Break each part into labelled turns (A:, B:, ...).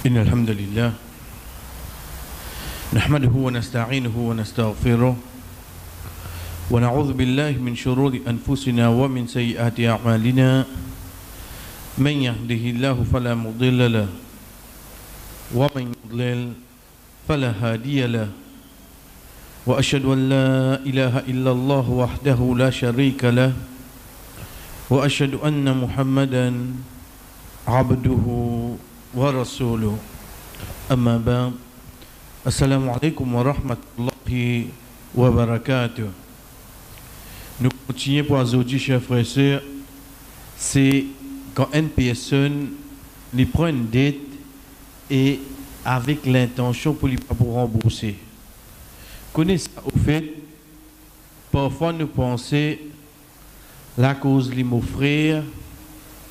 A: إن الحمد لله نحمده ونستعينه ونستغفره ونعوذ بالله من شرور أنفسنا ومن سيئات أعمالنا من يهده الله فلا مضل له ومن يضلل فلا هادي له وأشهد أن لا إله إلا الله وحده لا شريك له وأشهد أن محمدا عبده ورسوله أما بعد السلام عليكم ورحمة الله وبركاته. Nous continuons pour aujourd'hui, chers frères et sœurs, c'est quand une personne lui prend une dette et avec l'intention pour rembourser. Connaissez ça au fait, parfois nous pensons la cause de mon frère,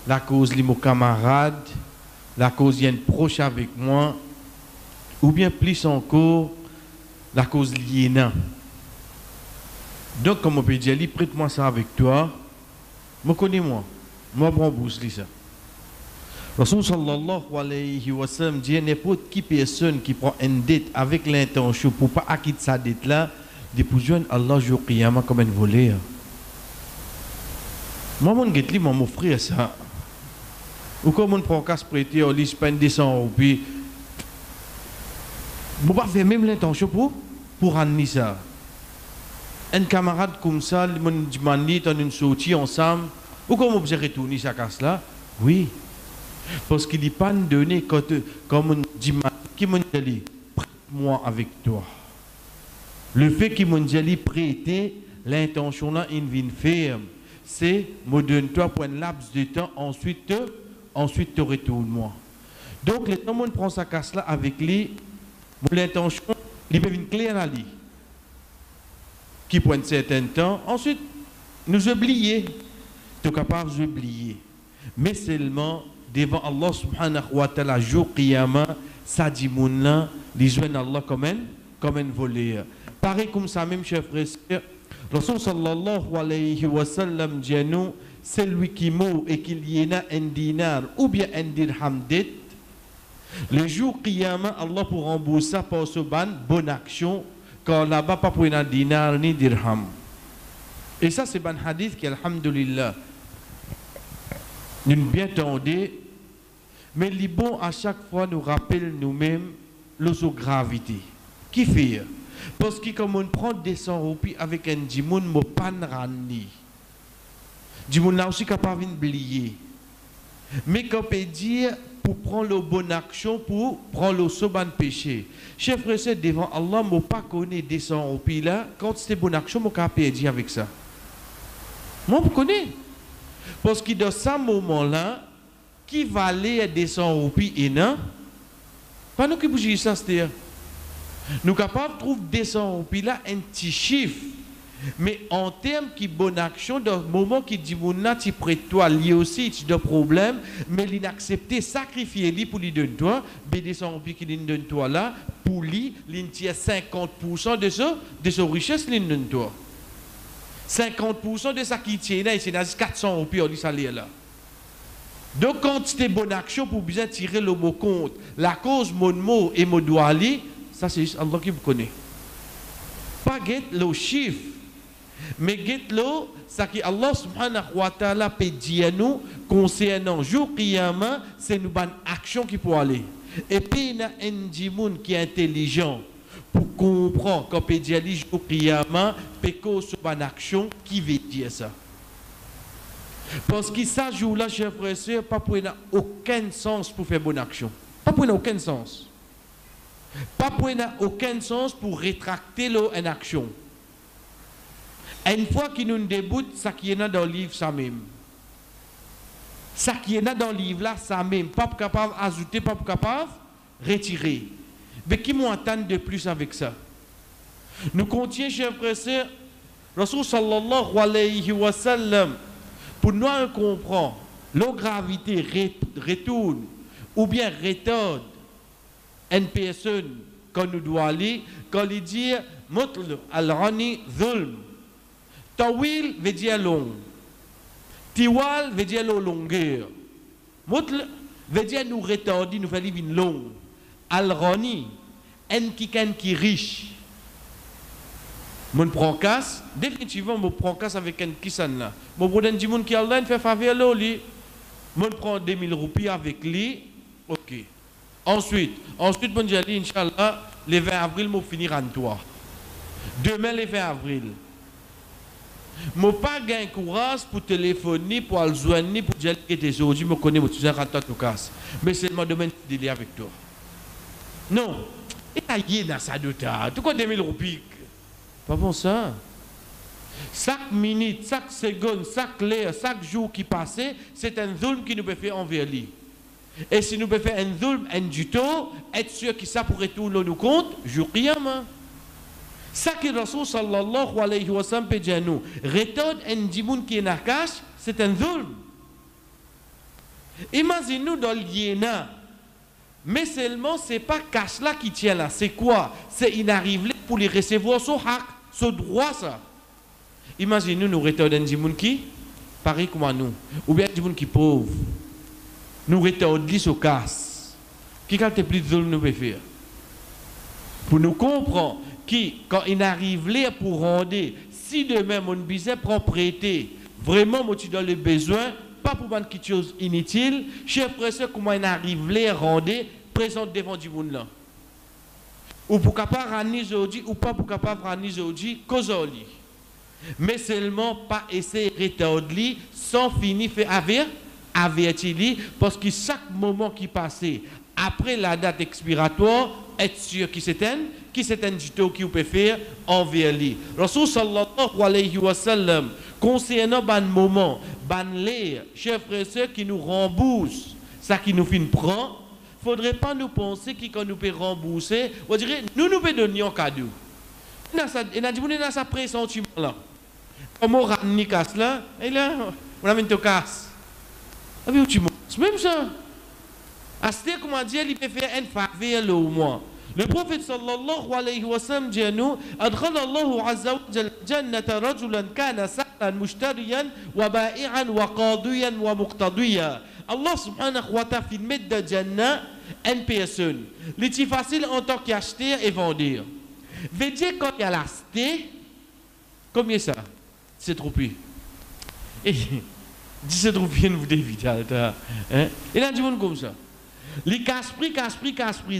A: la cause de mon camarade, la cause d'un proche avec moi, ou bien plus encore, la cause liée. Donc, comme on peut dire, prête-moi ça avec toi, me connais-moi, moi, je rembourse ça. Rasul sallallahu alayhi wa sallam dit n'importe qui personne qui prend une dette avec l'intention pour ne pas acquitter sa dette là, de pour joindre Allah jour qiyamah comme un voleur. Moi, mon get li m'offrir ça. Ou comme on prend casse prêter, on lui spend 200 roupies. Je ne pas faire même l'intention pour rendre ça. Un camarade comme ça, il m'a demandé on une sortie ensemble. Ou comme on peut retourner sa casse là? Oui. Parce qu'il n'est pas donné comme on dit qui m'a dit prête-moi avec toi. Le fait qu'il m'a dit prêter, l'intention là, il vient ferme. C'est me donne-toi pour un laps de temps, ensuite te retourne-moi. Donc, le temps où on prend sa casse là avec lui, l'intention, il peut venir clair à lui. Qui prend un certain temps, ensuite, nous oublier. Tu es capable d'oublier. Mais seulement, devant Allah subhanahu wa ta'ala, jour qiyamah, ça dit moun là, les joignent Allah comme un voleur. Pareil comme ça, même, chers frères et sœurs, Rasul sallallahu alayhi wa sallam dit nous, celui qui meurt et qu'il y ait un dinar ou bien un dirham dette, le jour qiyamah, Allah pour rembourser par ce bonne action, quand là-bas pas pour un dinar ni dirham. Et ça c'est un hadith qui, alhamdulillah, nous bien tendez, mais les bons à chaque fois nous rappellent nous-mêmes la gravité. Qui fait? Parce que comme on prend 200 roupies avec un dimoun, mo pan rani. Dimoun là aussi capable d'oublier. Mais qu'on peut dire pour prendre la bonne action, pour prendre le soban péché. Chef frère, devant Allah, mo pas connaît 200 roupies là. Quand c'était bonne action, mo capable dire avec ça. Moi je connais. Parce que dans ce moment-là, qui valait 200 roupies et non, pas nous qui bougeons ça, c'est-à-dire. Nous sommes capables de trouver 200 roupies là un petit chiffre. Mais en termes de bonne action, dans le moment qui dit que tu prêtes toi, lui aussi, tu as des problèmes, mais il a accepté sacrifier lui pour lui donner toi, mais 200 roupies qu'il lui donne toi là, pour lui, il tient 50% de sa richesse, il donne toi. 50% de ça qui tient là, c'est 400 roupies au salaire là. Donc quand tu as bonne action pour bien tirer le mot compte, la cause, mon mot et mon doigt, ça c'est juste Allah qui vous connaît. Pas get le chiffre, mais get le, ça qui Allah subhanahu wa ta'ala peut dire nous concernant jour qiyamah, c'est une bonne action qui peut aller. Et puis il y a un djimoun qui est intelligent pour comprendre qu'on peut dire jour qiyamah, peut que c'est une bonne action qui veut dire ça. Parce que ça jour-là, chers frères et sœurs, pas pour aucun sens pour faire bonne action. Pas pour aucun sens. Pas pour aucun sens pour rétracter une action. Une fois qu'il nous déboute, ça qui est dans le livre, ça même. Ça qui est dans le livre là, ça même. Pas capable d'ajouter, pas capable de retirer. Mais qui m'entend de plus avec ça? Nous continuons, chers frères et sœurs, Rasul sallallahu alayhi wa sallam, pour nous comprendre, la gravité retourne ou bien retarde une personne quand nous doit aller, quand il dit Mutl al-Rani Zulm. Tawil veut dire long. Tiwal veut dire longueur. Mutl veut dire nous retarder, nous faire vivre long. Al-Rani, en qui riche. Mon prend casse, définitivement, mon prend casse avec un kisan là. Mon brother dit mon qui Allah fait faveur là, lui. Mon prend 2000 roupies avec lui. OK. Ensuite, mon dit Inch'Allah, le 20 avril, mon finir en toi. Demain, le 20 avril. Mon pas gain courage pour téléphoner, pour aller joindre, pour dire que tu es aujourd'hui, je connais mon tueur à toi, casse. Mais c'est mon domaine de délai avec toi. Non. Et tu dans ça de ta. Tu connais 2000 roupies. Pas bon ça. Chaque minute, chaque seconde, chaque heure, chaque jour qui passe, c'est un zulm qui nous peut faire envers lui. Et si nous peut faire un zulm, un duto, être sûr que ça pourrait tout nous compte, je rien. Ça que Rasul sallallahu alayhi wa sallam peut dire nous, retourne un dimoun qui est dans la cache, c'est un zulm. Imaginez-nous dans l'Yéna. Mais seulement, ce n'est pas cache là qui tient là. C'est quoi? C'est il arrive pour les recevoir son hak, son droit ça. Imaginez-nous, nous retournons des gens qui, pareil comme nous, ou bien des gens qui pauvres. Nous retournons sur casse. Qui quand plus de nous peut faire? Pour nous comprendre que quand il arrive là pour rendre, si demain mon business prend prêter, vraiment moi tu donnes le besoin, pas pour faire quelque chose inutile, chef frère, comment il arrive là rendre, présente devant du monde là. Ou pour capable ramener aujourd'hui, ou pas pour capable ramener aujourd'hui, cause lui. Mais seulement pas essayer de retarder sans finir faire avertir parce que chaque moment qui passait après la date expiratoire, être sûr qui c'est un du tout qui peut faire envers lui. Rasul sallallahu alayhi wa sallam, concernant ban moment, ban l'air, chers frères et sœurs qui nous remboursent, ça qui nous fait prendre, faudrait pas nous penser que quand nous peut rembourser, on dirait nous pouvons donner un cadeau. Il a dit dans sa pressentiment là. Comme on ramène casse là, et là on amène ton casse. C'est même ça. Asté comment dire, il peut faire une faveur là au moins. Le prophète sallallahu alayhi wa sallam dit à nous, adkhala Allahu azza wa jalla jannata rajulan kana sa'lan mushtariyan wa ba'i'an wa qadiyan wa muqtadiyan. Allah subhanahu wa ta'ala fait mettre de Jannah une personne. C'est facile en tant qu'acheter et vendre. Veut dire quand il y a l'acheter, combien ça? C'est trop peu. Et 17 roupies vous d'éviter. Et là, du monde comme ça. Les casse-prix.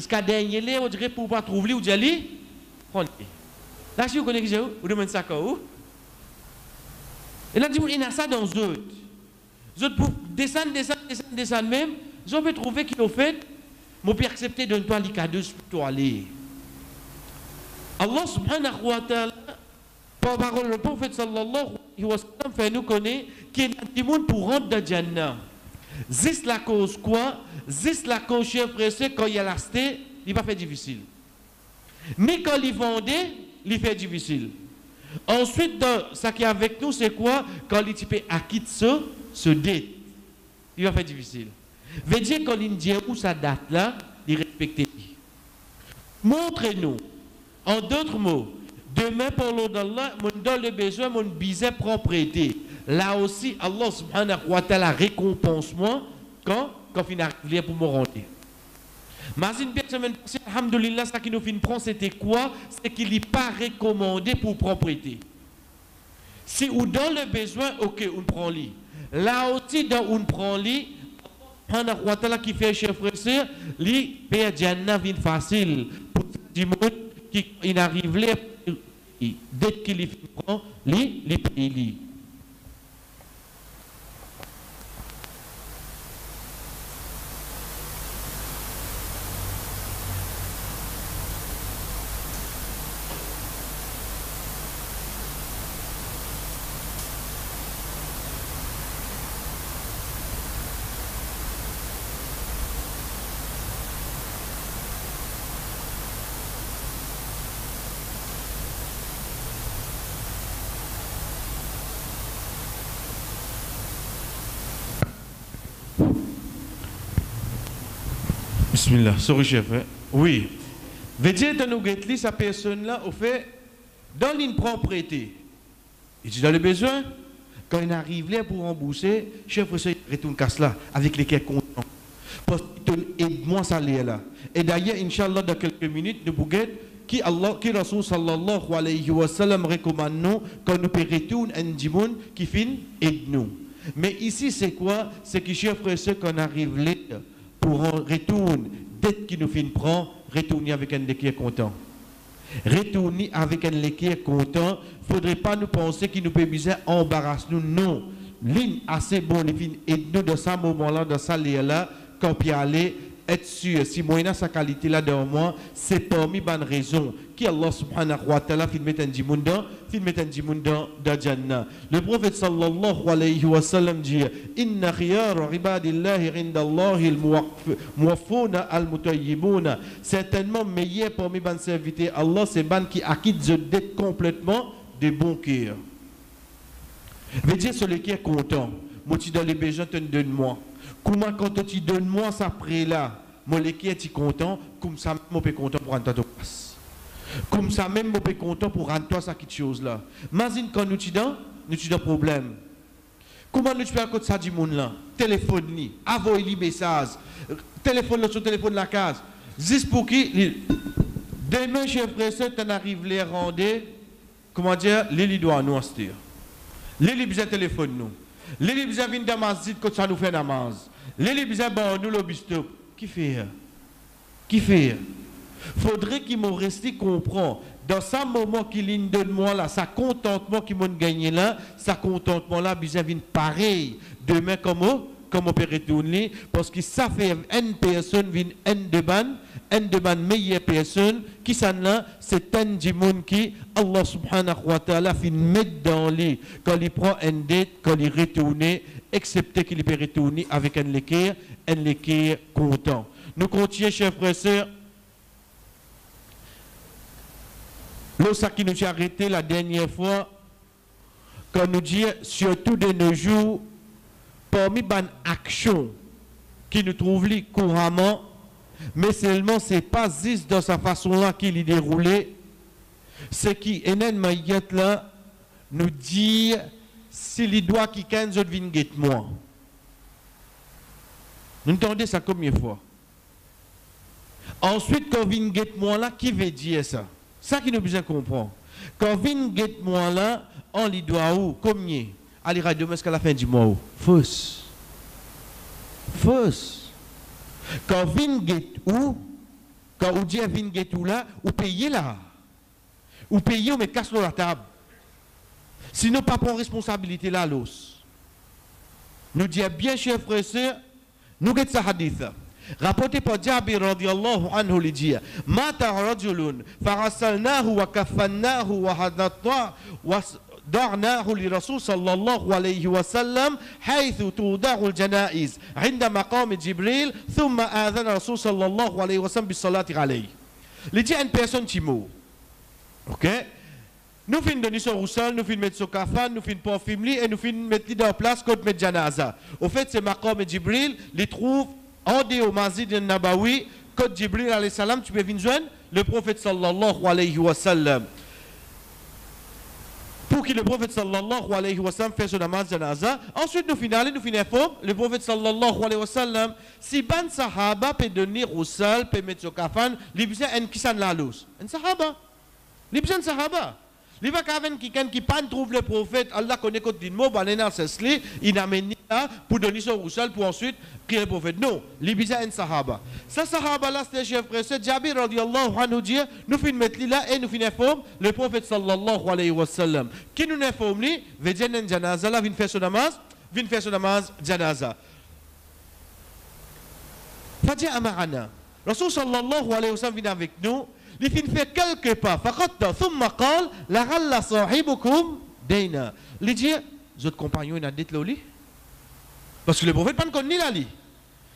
A: Ce qu'a dernier, on dirait pour pas trouver, ou dire, prenez. Là, si vous connaissez ça, vous demandez ça où? Et là, du monde, il y a ça dans les autres. Les autres, pour descendre même, ils peut trouver qu'il a fait, mon père accepté de ne pas les cadeaux pour aller. Allah subhanahu wa ta'ala, par parole le prophète sallallahu alayhi wa sallam, fait nous connaître qu'il y a des gens pour rentrer dans Jannah. C'est la cause quoi? C'est la cause, chef frère, quand il y a l'acheté, il va faire difficile. Mais quand il vendait, il fait difficile. Ensuite, ce qui est avec nous, c'est quoi? Quand il peut acquitter ce dette, il va faire difficile. Veut dire quand il dit où sa date là, il respecte. Montrez-nous, en d'autres mots, demain pour l'eau d'Allah, mon donne le besoin, mon bizet propriété. Là aussi, Allah subhanahu wa ta'ala récompense moi quand il arrive pour me rendre. Mais une semaine passée, alhamdoulilah, ça qui nous fait prendre, c'était quoi? C'est qu'il n'est pas recommandé pour propriété. Si on donne le besoin, ok, on prend lui. Là aussi, dans on prend lui, Allah wa ta'ala qui fait chef frère, lui, père Jannah vient facile pour du monde qui arrive là, dès qu'il prend, lui, il paye. Bismillah, sorry chef. Oui. Veut dire que nous guettons sa personne-là, au fait, dans une propriété. Il dit dans le besoin, quand il arrive là pour rembourser, chef, il retourne casse là, avec lesquels content. parce que aide-moi ça là. Et d'ailleurs, Inch'Allah, dans quelques minutes, nous pouvons qui Rasul sallallahu alayhi wa sallam recommande nous quand nous retourner un djimoun qui finit aide nous. Mais ici, c'est quoi? C'est que chers frères et sœurs, qu'on arrive là pour retourner, dès qu'il nous finit prend, retourner avec un qui est content. Retourner avec un qui est content, il ne faudrait pas nous penser qu'il nous peut bien embarrasser nous. Non. Ligne assez bon, les filles, et nous, dans ce moment-là, dans ce lieu-là, quand puis aller, être sûr, si moi, il a sa qualité-là dans moi, c'est parmi les raisons qui Allah subhanahu wa ta'ala fait mettre un djimoun dans Jannah. Le prophète sallallahu alayhi wa sallam dit Inna khiyar ibadillahi indallahi al-muwaffuna al-mutayyibuna. Certainement meilleur parmi les serviteurs Allah, c'est ban qui acquittent de dette complètement de bon cœur. Veut dire celui qui est content. Moi, tu donnes les besoins, tu donnes-moi. Comment quand tu donnes moi ça après là, moi les qui est content, comme ça moi peux content pour rendre ta place. Comme ça même moi peux content pour rendre toi ça quelque chose là. Imagine quand nous t'y problème. Comment nous peux à côté ça du monde là, téléphone ni, envoyer les messages, téléphone sur téléphone la case. Juste pour qui demain chef frère tu arrives les rendre comment dire, les doit nous astir. Les besoin téléphone nous. Les besoin viennent dans masjid quand ça nous fait namaz. Les besoin bon nous le bistop. Qui fait? Faudrait qu'il m'en reste comprend dans ce moment qu'il donne moi là, sa contentement qu'il m'a gagné là, sa contentement là besoin vient pareil demain comme on peut retourner parce que ça fait une personne vient une de meilleure personne qui s'en là c'est un djimoun qui Allah subhanahu wa ta'ala fin mettre dans lui quand il prend une dette quand il retourne excepté qu'il peut retourner avec un l'équerre content. Nous continuons chers frères et sœurs. L'autre qui nous a arrêté la dernière fois quand nous dit surtout de nos jours parmi les actions qui nous trouvent couramment, mais seulement ce n'est pas juste dans sa façon-là qu'il est déroulé, c'est qui est là nous dit s'il doit qui 15 autres viennent moi. Nous entendez ça combien de fois? Ensuite, quand vient moi là, qui veut dire ça? Ça qui nous besoin comprendre. Quand vient moi là, on lui doit où? Combien? Allez, demain jusqu'à la fin du mois. Fausse. Quand vin get où? Quand on dit vin get où là, ou payez là. Ou payez, on met casse sur la table. Sinon, pas prendre responsabilité là, l'os. Nous disons bien, chers frères et sœurs, nous avons ce hadith. Rapporté par Jabir radiyallahu anhu li dit Mata rajulun farasalnahu wa kafannahu wa hadatna wa دعناه لرسول صلى الله عليه وسلم حيث توضع الجنائز عند مقام جبريل ثم آذن رسول صلى الله عليه وسلم بالصلاة عليه. Il dit à une personne qui meurt. OK? Nous finissons donner son roussel, nous finissons mettre son kafan, nous finissons parfumer et nous finissons mettre dans place quand mettre janaza. Au fait, c'est maqam Jibril, les trouve en dehors au masjid Nabawi, quand Jibril alayhi salam, tu peux venir joindre le prophète sallallahu alayhi wa sallam. Pour que le prophète sallallahu alayhi wa sallam fasse son namaz janaza. Ensuite, nous finissons le prophète sallallahu alayhi wa sallam, si ban sahaba peut donner au sol, peut mettre son kafan, il besoin un qui s'en la lose. Un sahaba. Il besoin un sahaba. Il va qu'avec quelqu'un qui pas trouve le prophète, Allah connaît quand il mot, il amène là pour donner son roussel pour ensuite prier le prophète. Non, il besoin un sahaba. Ça sahaba là, c'était chef frère, c'est Jabir radiallahu anhu dit, nous finissons mettre là et nous finissons le prophète sallallahu alayhi wa sallam. Qui nous informe lui, veut dire un janaza là, vient faire son namaz, janaza. Fadja amarana. Rasul sallallahu alayhi wa sallam vient avec nous. Il fait quelques pas. فقط ثم قال لعل صاحبكم دينا. Il dit, votre compagnon il a dit là parce que le prophète pas connaît là li.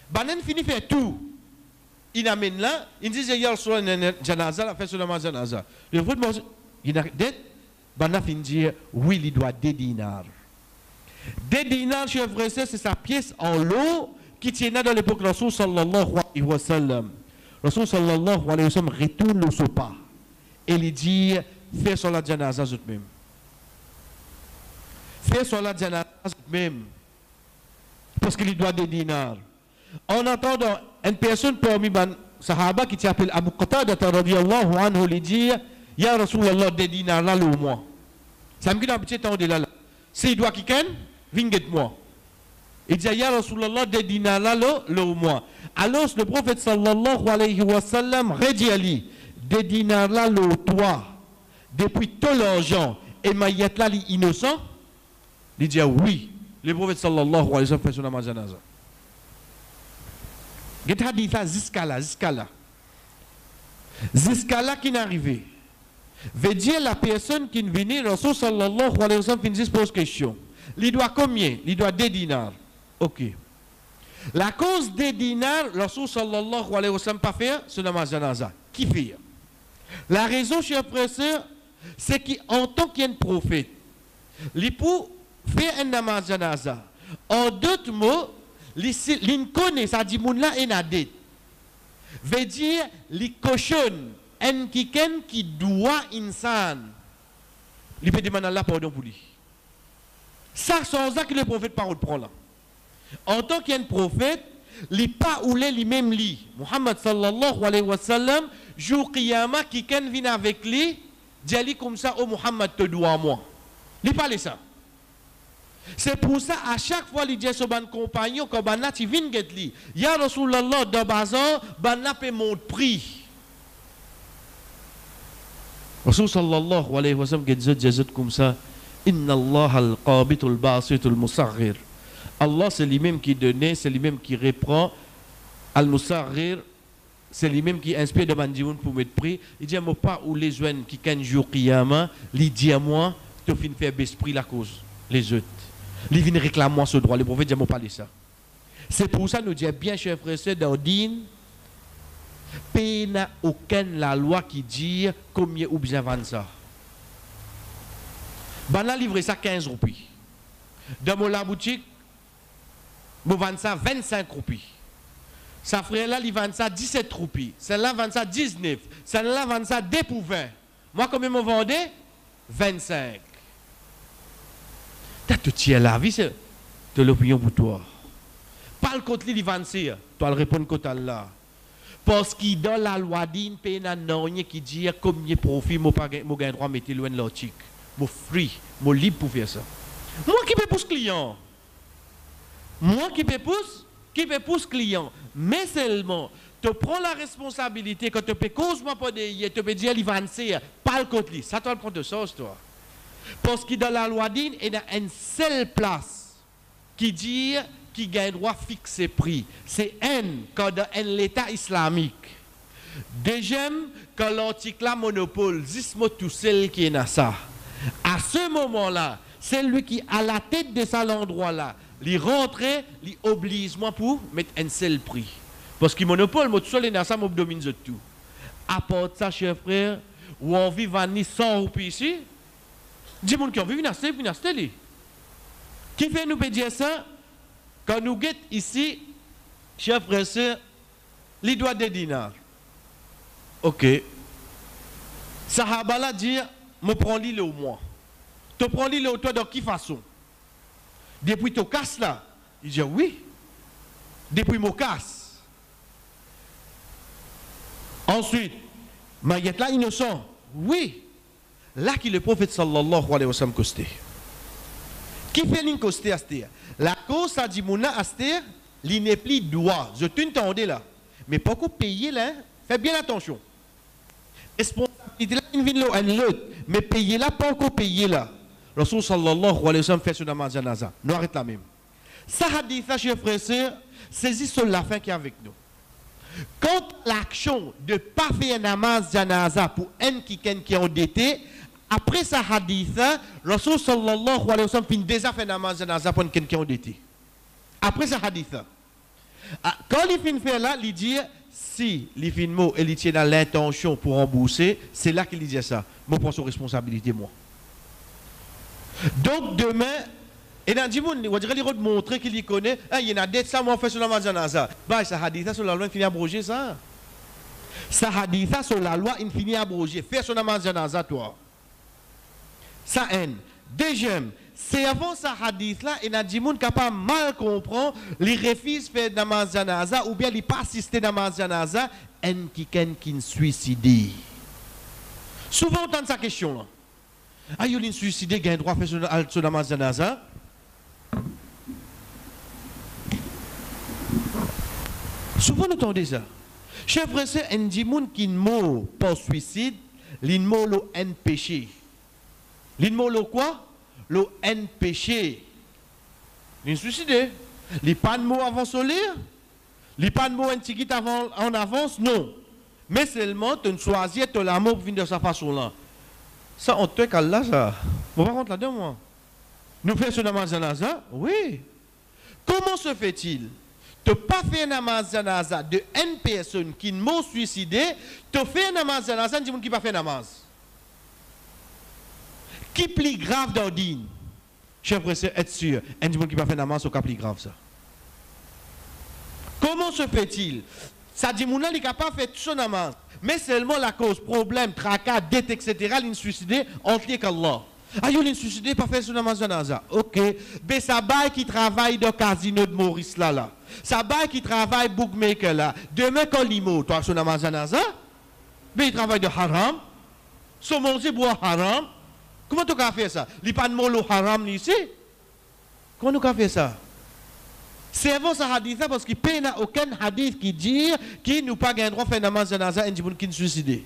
A: Banen finit faire tout. Il amène là, il dit hier sur une janaza, la fait sur la janaza. Le prophète il a dit, Banen finit dire oui, il doit 2 dinars. 2 dinars, chers frères, c'est sa pièce en lot qui tient dans l'époque de Rasul sallallahu alayhi wa sallam. Rasul sallallahu alayhi wa sallam retourne le sopa et il dit fais sur la janaza même. Fais sur la janaza même. Parce qu'il doit 2 dinars. en entendant une personne parmi les sahaba qui s'appelle Abu Qatada radiyallahu anhu lui dire Ya Rasulallah, des dinars là au mois. Ça me dit un petit temps de là. Si il doit quitter, viens moi. Il dit Ya Rasulallah, des dinars là au mois. Alors le prophète sallallahu alayhi wa sallam redit à lui des dinars là au toi. Depuis tout l'argent et maïet là innocent. Il dit oui. Le prophète sallallahu alayhi wa sallam fait son namaz janaza. Il a dit ça jusqu'à là. Jusqu'à là qui n'est arrivé. Veut dire la personne qui vient, Rasul sallallahu alayhi wa sallam finit pose question. Il doit combien? Il doit 2 dinars. Ok. La cause des dinars, Rasul sallallahu alayhi wa sallam pas faire, c'est namaz janaza. Qui fait? La raison, chers frères et sœurs, c'est qu'en tant qu'un prophète, il peut faire un namaz janaza. En d'autres mots, il connaît, ça dit moun la enadet. Veut dire, il cochonne un qui doit insan. Il peut demander Allah pardon pour lui. Ça, c'est ça que le prophète parole prend là. En tant qu'un prophète, il pas ou les même li. Muhammad sallallahu alayhi wa sallam, jour qiyamah, qui vient avec lui, dit comme ça, oh Muhammad te doit à moi. Il parle ça. C'est pour ça, à chaque fois, il dit à son compagnon, quand tu viens de lui, Ya Rasulallah, de bazan, banna paie mon prix. Rasul sallallahu alayhi wa sallam, dit comme ça, Inna Allah al-qabit al-basit al-musarrir. Allah, c'est lui-même qui donne, c'est lui-même qui reprend. Al-musarrir, c'est lui-même qui inspire de bandioun pour mettre prix. Il dit à moi, pas où les jeunes qui ont un jour qiyama, il dit à moi, tu finis faire baisser prix la cause, les autres. Il vient réclamer moi ce droit. Le prophète dit moi parler ça. C'est pour ça que nous disons bien, chers frères et sœurs, dans Dine, il n'y a aucune la loi qui dit combien ou bien vendre ça. Ben là, livrer ça 15 roupies. Dans la boutique, je vends ça 25 roupies. Sa frère là, il vend ça 17 roupies. Celle-là vend ça 19. Celle-là vend ça 2 pour 20. Moi, combien je vendais 25. Tu tiens la vie, c'est de l'opinion pour toi. Parle contre lui, il va dire, tu vas répondre contre Allah. Parce qu'il dans la loi d'une pays, il n'y a qui dit combien de profit, je gagne droit à mettre loin de l'article. Je suis free, je suis libre pour faire ça. Moi qui peux pousser client. Moi qui peux pousser client. Mais seulement, tu prends la responsabilité quand tu peux cause moi pas de tu peux dire, il va dire, parle contre lui. Ça, tu vas prendre de sauce, toi. Parce que dans la loi d'Inde, il y a une seule place qui dit qui gagne droit fixer prix. C'est quand dans l'État islamique. Deuxième, quand l'article la monopole, Zismo tout seul qui est dans ça. À ce moment-là, c'est lui qui à la tête de cet endroit-là, il rentre, il oblige moi pour mettre un seul prix. Parce que monopole, moi tout seul est dans ça, moi domine tout. À part ça, chers frères, où on vit 100 roupies ici, dis moi qui ont vu venir acheter. Qui fait nous dire ça? Quand nous guettons ici, chers frères et sœurs, les doigts des dinars. Ok. Sahaba là dit, je prends l'île au mois. Tu prends l'île au toi de quelle façon? Depuis tu casses là? Il dit oui. Depuis mon casse. Ensuite, Maïet là innocent. Oui. Là qui le prophète sallallahu alayhi wa sallam costé. Qui fait l'in costé à cette? La cause a dit mouna à cette, il n'est plus droit. Je t'entendais là. Mais pourquoi payer là? Fais bien attention. Responsabilité là, il vient là, mais payer là, pas encore payer là. Rasul sallallahu alayhi wa sallam fait son namaz janaza. Nous arrêtons là même. Ça hadith, chers frères et sœurs, saisis sur la fin qui est avec nous. Quand l'action de ne pas faire un namaz janaza pour un qui est endetté, après sa hadith, Rasul sallallahu alayhi wa sallam finit déjà fait un namaz janaza pour un qui est endetté. Après sa hadith. Quand il finit faire là, il dit, si il finit mot et il tient dans l'intention pour rembourser, c'est là qu'il dit ça. Moi, je prends son responsabilité, moi. Donc demain, et dans le monde, on dirait qu'il montrer qu'il y connaît, il y a des ça, moi, on fait sur la mazanaza. Bah, ça hadith sur la loi, il finit à abroger ça. Ça hadith sur la loi, il finit à abroger. Fais sur la mazanaza, toi. Ça haine. Deuxième, c'est avant ce hadith-là, il y a des gens qui pas mal comprendre, les refusent de faire namaz janaza ou bien ils pas assister à namaz janaza, et qui suicidé. Souvent on entend cette question-là. Ah, il y a un suicidé qui a le droit de faire ce namaz janaza? Souvent on entend ça. Chef frère, il y a des gens qui ne pas suicide, ils ne un péché. Ils ne quoi? Le un péché. Ils suicidé. Ils pas de mots avant de lire. Ils pas de mots en avance, non. Mais seulement, tu choisis ton amour pour venir de sa façon-là. Ça, on te dit là, ça. On va rentrer là-dedans, moi. Nous faisons ce namaz janaza? Oui. Comment se fait-il? Tu pas fait un namaz janaza de une personne qui m'a suicidé, tu fais un namaz janaza de qui pas fait un namaz. Qui plus grave d'ordine? Chef frère, être sûr, un qui pas fait un namaz, c'est plus grave ça. Comment se fait-il? Ça dit, mon n'a pas fait tout son namaz, mais seulement la cause, problème, tracas, dette, etc., il suicidé entre les qu'Allah. Ah, il a suicidé, pas fait son namaz janaza. Ok. Mais ça bail qui travaille dans le casino de Maurice là. Ça bail qui travaille bookmaker là. Demain, quand il meurt, toi, son namaz janaza, mais il travaille de haram. Son manger boit haram. Comment tu as fait ça? Il n'y a pas de mot haram ici. Comment tu as fait ça? C'est avant ce hadith parce qu'il n'y a aucun hadith qui dit qu'il n'a pas le droit de faire namaz janaza et qui ne suicidé.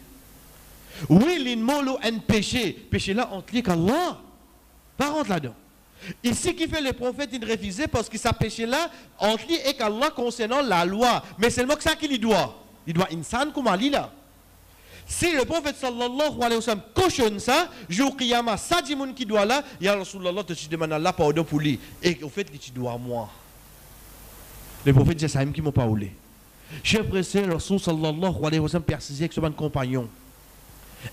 A: Oui, l'inmolo un péché. Péché là, on te lit qu'Allah. Par contre là-dedans. Ici, qui fait le prophète, il refusait parce que ça péché là, on te lit et qu'Allah concernant la loi. Mais seulement que ça qu'il doit. Il doit insan comme Ali là. Si le prophète sallallahu alayhi wa sallam cautionne ça, jour qiyamah, ça dit mon qui doit là, ya Rasulallah, tu demandes Allah pardon pour lui. Et au fait, tu dois à moi. Le prophète dit ça, il qui m'a pas oulé. J'ai pressé le Rasul sallallahu alayhi wa sallam persisé avec son compagnon.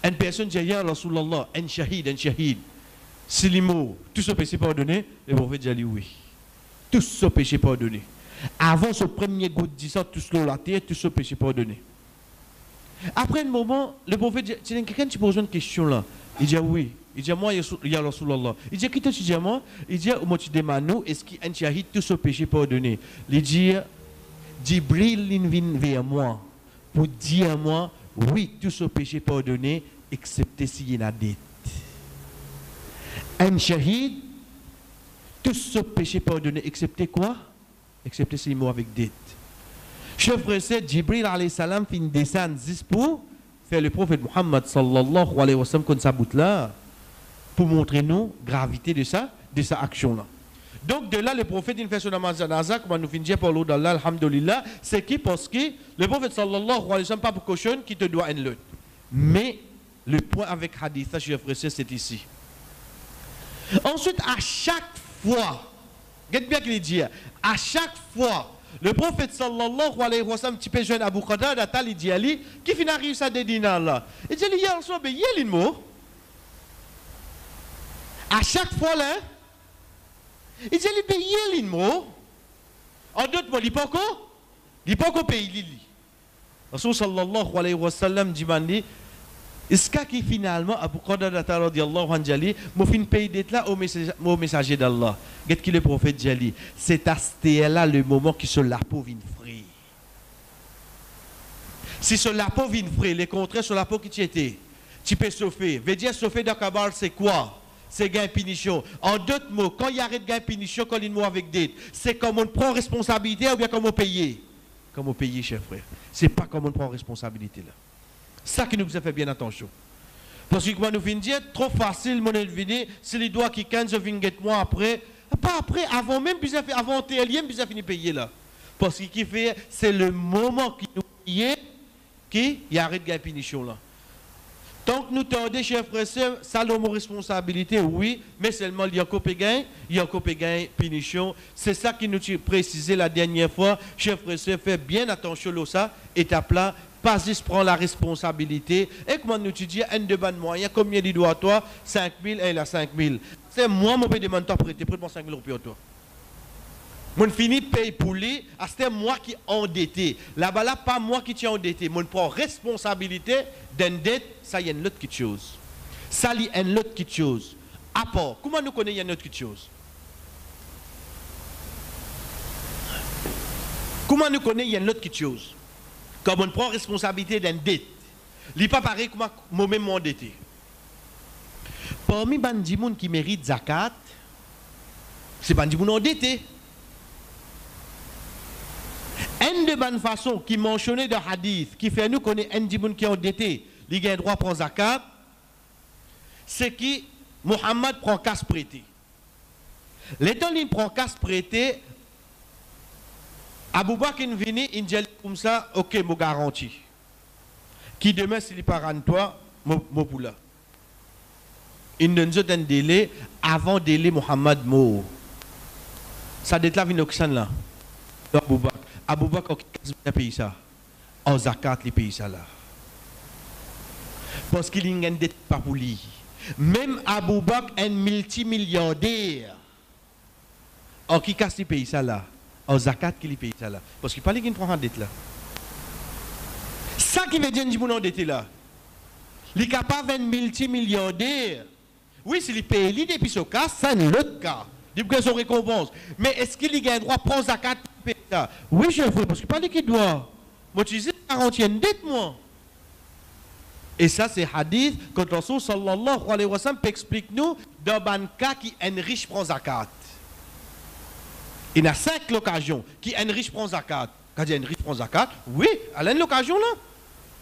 A: Une personne dit, ya Rasulallah, un shahid. Si les mots, tout ce péché pardonné, le prophète dit oui. Tout ce péché pardonné. Avant ce premier goutte de sang, tout ce la terre, tout ce péché pardonné. Après un moment, le prophète dit, quelqu'un qui pose une question là. Il dit oui. Il dit moi, ya Rasulallah. Il dit, qui te dit moi? Il dit, moi tu demandes, est-ce qu'un shahid, tout ce péché pardonné? Il dit, Jibril vient vers moi pour dire à moi, oui, tout ce péché pardonné, excepté s'il y a dette. Un shahid, tout ce péché pardonné, excepté quoi? Excepté s'il est mort avec dette. Chef frère, Jibril alayhi salam fin descendre juste pour faire le prophète Muhammad sallallahu alayhi wa sallam comme ça bout là, pour montrer nous gravité de sa action là. Donc de là, le prophète il fait son namaz janaza, comme nous finissons par l'eau d'Allah, alhamdulillah, c'est qui parce que le prophète sallallahu alayhi wa sallam pas pour caution qui te doit une lutte. Mais le point avec hadith, chef frère, c'est ici. Ensuite, à chaque fois, regardez bien qu'il dit, à chaque fois, le prophète sallallahu alayhi wa sallam, petit peu jeune Abu Qatada, il dit Ali, qui finit à réussir à des dinars là. Il dit, il y a un soir, il y a les mots. À chaque fois là, il dit, il y a les mots. En d'autres mots, il n'est pas encore payé. Rasul sallallahu alayhi wa sallam dit, est-ce que finalement, Abu Qatada radiallahu anhu dit, moi fin paye d'être là au messager d'Allah. Qu'est-ce que le prophète dit? C'est à ce là le moment qui se la peau vient frais. Si sur la peau vient frais, le contraire sur la peau qui tu étais, tu peux sauver. Veut dire sauver dans Kabar, c'est quoi? C'est gain punition. En d'autres mots, quand il y a de gain punition, quand il est avec dette, c'est comme on prend responsabilité ou bien comme on paye. Comme on paye, cher frère. C'est pas comme on prend responsabilité là. Ça qui nous a fait bien attention. Parce que quand nous finissons dire, trop facile, mon élevé, c'est les doigts qui canent, je viens moi après. Pas après, avant même, avant TLM, puis ça finit payer là. Parce que qui fait, c'est le moment qui nous paye, qui y arrête de punition là. Tant que nous tendons, chers frères et sœurs, ça nos responsabilité, oui, mais seulement il y a un gain, punition. C'est ça qui nous a précisé la dernière fois. Chers frères et sœurs, faites bien attention à ça, étape là. Pas juste prendre la responsabilité. Et comment nous tu dis, un de ban moyen, combien il doit à toi? 5 000, et il a 5 000. C'est moi, mon pays demande toi prêter, prête-moi 5 000 euros à toi. Mon fini paye pour lui, c'est moi qui endetté. Là-bas, là, pas moi qui t'ai endetté. Mon prend responsabilité d'une dette, ça y a une autre chose. Ça y a une autre chose. À part, comment nous connaissons une autre chose? Comment nous connaissons une autre chose? Comme on prend responsabilité d'une dette, il n'est pas pareil comme moi-même m'endetté. Parmi les gens qui méritent zakat, c'est pas des gens endettés. Une de bonnes façons qui mentionne dans le hadith, qui fait nous connaître un des gens qui ont endetté, qui ont droit à prendre zakat, c'est que Mohammed prend casse prêté. L'étant il prend casse prêté, Abou Bakr vient, il dit comme ça, ok, je garantis. Qui demain, s'il n'est pas en toi, je poula. Il donne un délai avant délai Mohammed mort. Ça déclare une option là. Abou Bakr. Abou Bakr, ok, qu'est-ce pays ça? En zakat, les pays ça là. Parce qu'il y a une dette pas pour lui. Même Abou Bakr, un multimilliardaire. En qui casse les pays ça là? En zakat, qui les pays ça là? Parce qu'il parlait qu'il prend en dette là. Ça qui veut dire que nous endetté là. Il est capable d'être multimilliardaire. Oui, si il paye lui depuis ce cas, c'est un autre cas. Il a son récompense. Mais est-ce qu'il a le droit de prendre zakat pour payer ça? Oui, je le fais, parce qu'il parle qu'il doit. Moi, tu dis, 40 dette, moi. Et ça, c'est hadith, quand le Rasul sallallahu alayhi wa sallam explique nous, dans un cas qui est riche prend zakat. Il y a 5 occasions qui est riche prend zakat. Quand il y a un riche prend zakat, oui, à l'occasion là.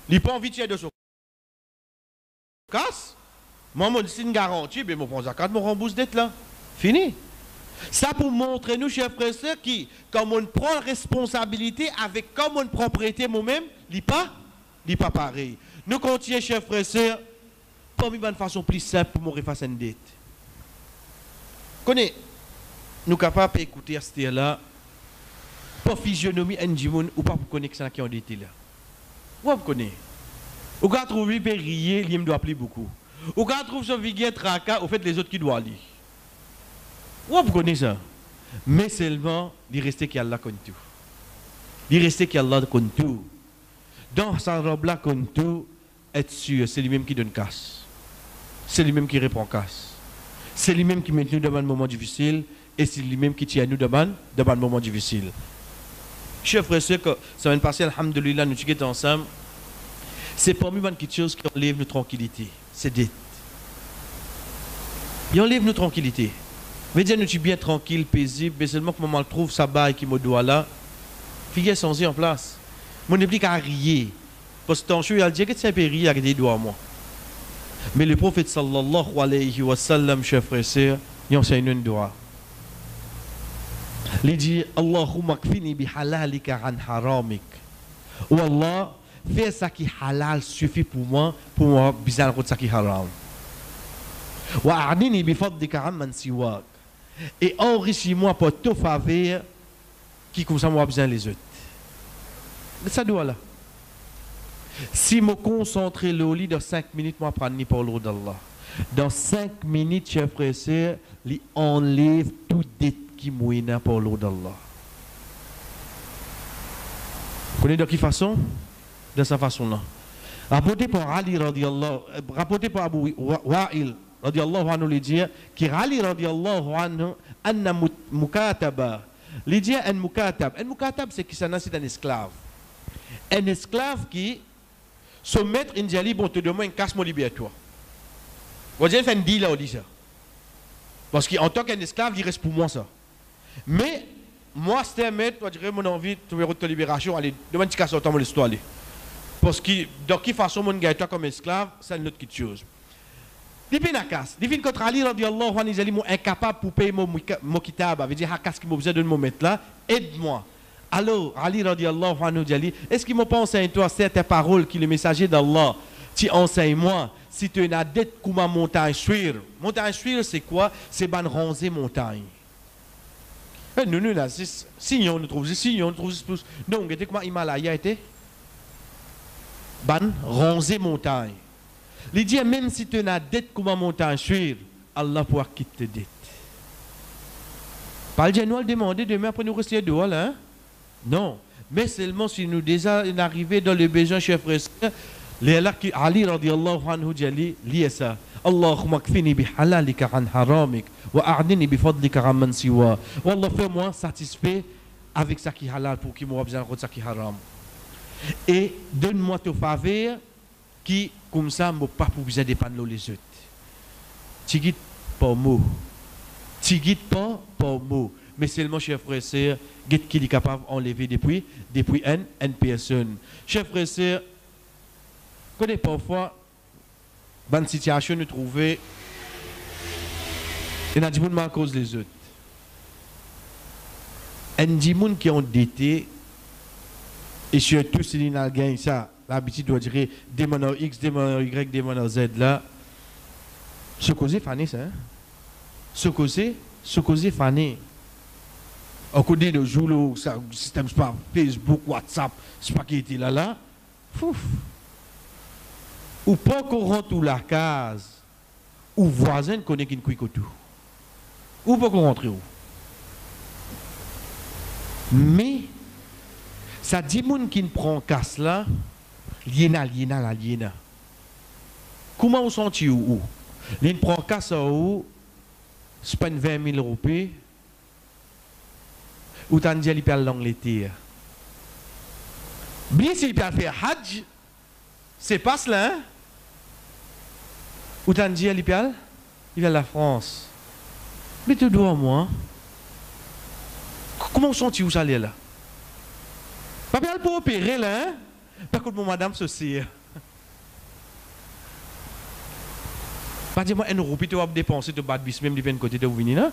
A: Il n'a pas envie de tirer de son casse. Moi, je une garantie, mais mon prend zakat, mon rembourse dette là. Fini. Ça pour montrer nous, chers frères et sœurs, qui, comme on prend responsabilité avec comme on prend prêter moi-même, il n'est pas pareil. Nous continuons, chers frères et sœurs, parmi une façon plus simple pour mourir face à une dette. Connais, nous sommes capables d'écouter à ce là, pas physionomie en ou pas pour connaître ça qui ont été là. Vous connaissez. Vous pouvez trouver périer, il me doit appeler beaucoup. Vous pouvez trouver ce vigueur tracas, au fait les autres qui doivent aller. Vous connaissez ça. Mais seulement, il reste qu'Allah compte tout. Il reste qu'Allah compte tout. Dans sa robe-là compte tout, être sûr, c'est lui-même qui donne casse. C'est lui-même qui répond casse. C'est lui-même qui met nous dans un moment difficile et c'est lui-même qui tient nous dans un moment difficile. Chers frères et sœurs, que ça va passer, alhamdoulilah, nous sommes ensemble. C'est parmi les choses qui enlèvent notre tranquillité. C'est dette. Il enlève notre tranquillité. Veut dire nous sommes bien tranquille, paisible, mais seulement que maman trouve sa baille qui me doit là. Figure sans en place. Mon n'est plus qu'à rier. Parce que ton chou, il a dit que c'est un rire avec des doigts moi. Mais le prophète sallallahu alayhi wa sallam, chers frères et sœurs, il enseigne une doigt. Il dit Allahumma kfini bi halalika an haramik. Ou Allah, fais ça qui halal suffit pour moi bizarre ça qui haram. Wa a'nini bi fadlika amman siwak. Et enrichis-moi pour tout faveur qui comme ça moi besoin les autres. Ça doit là. Si je me concentre au lit dans 5 minutes, moi prendre pour l'eau d'Allah. Dans 5 minutes, chers frères et sœurs, il enlève toute dette qui mouine pour l'eau d'Allah. Vous connaissez de quelle façon? De cette façon-là. Rapporté par Ali radiallahu, rapporté par Abu Wa'il radiallahu anhu, il dit que Ali radiallahu anhu, anna mukataba. Il dit un mukatab. Un mukatab, c'est qui ça, c'est un esclave. Un esclave qui, son maître, il dit, bon, te demande une casse, mon libère-toi. Vous avez fait un deal là, on dit ça. Parce qu'en tant qu'un esclave, il reste pour moi ça. Mais, moi, c'était un maître, je dirais, mon envie de trouver votre libération, allez, demande une casse, autant mon histoire, allez. Parce que, de quelle façon, mon gars, toi comme esclave, c'est une autre chose. Depuis la casse, depuis contre Ali, radiallahu anhu, il dit, incapable pour payer mon kitab, veut dire, qu'est-ce qu'il m'a besoin de me mettre là, aide-moi. Alors, Ali radiallahu anhu dit, est-ce qu'il m'a pas enseigné toi certaines paroles qui le messager d'Allah, tu enseignes-moi, si tu as une dette comme une montagne suire. Montagne suire, c'est quoi? C'est ban ronzé montagne. Nous, là, si on trouve plus. Donc, c'était comment Himalaya était? Ban ronzé montagne. Il dit, même si tu as une dette comme une montagne suire, Allah pourra quitter dette. Pas le nous demander demain après nous rester dehors là, hein? Non, mais seulement si nous déjà arrivés dans le besoin, chers frères, là qui Ali radiyallahu anhu dit ça. Allahumma kfini bi halalika an haramik wa a'dini bi fadlika an man siwa. Wallah, fais-moi satisfait avec ça qui est halal pour qui m'aura besoin de ça qui est haram. Et donne-moi ton faveur qui, comme ça, m'a pas pour besoin de dépendre les autres. Tigit pas mot. Tigit pas mot. Mais seulement, chef frère et sœur, qui est capable d'enlever depuis une personne. Chef frère et sœur, connaît parfois, dans une situation, nous trouvons, et nous avons à cause des autres. Il y a des gens qui ont dété, et surtout si ils ont gagné ça, l'habitude doit dire des moneurs X, des moneurs Y, des moneurs Z là. Ce cause fané ça. Ce cause fané. Au cours de jours, le système Facebook, WhatsApp, c'est pas qui était là. Fouf. Ou pas qu'on rentre ou la case, ou voisin connaît qui ne couille tout. Ou pas qu'on rentre où. Mais, ça dit moun qui ne prend casse là, liena. Comment on sent où? L'in prend casse où, c'est pas 20 000 €, ou t'as dit qu'il perd l'Angleterre. Bien s'il peut faire Hajj, c'est pas cela, hein? Ou t'as dit qu'il perd la France. Mais tu dois moi. Comment on sent où ça là? Pas bien pour opérer là, hein? Par contre, mon madame se sert. Pas dire moi un euro, puis tu vas dépenser, tu vas dépenser même du côté de vous venir là.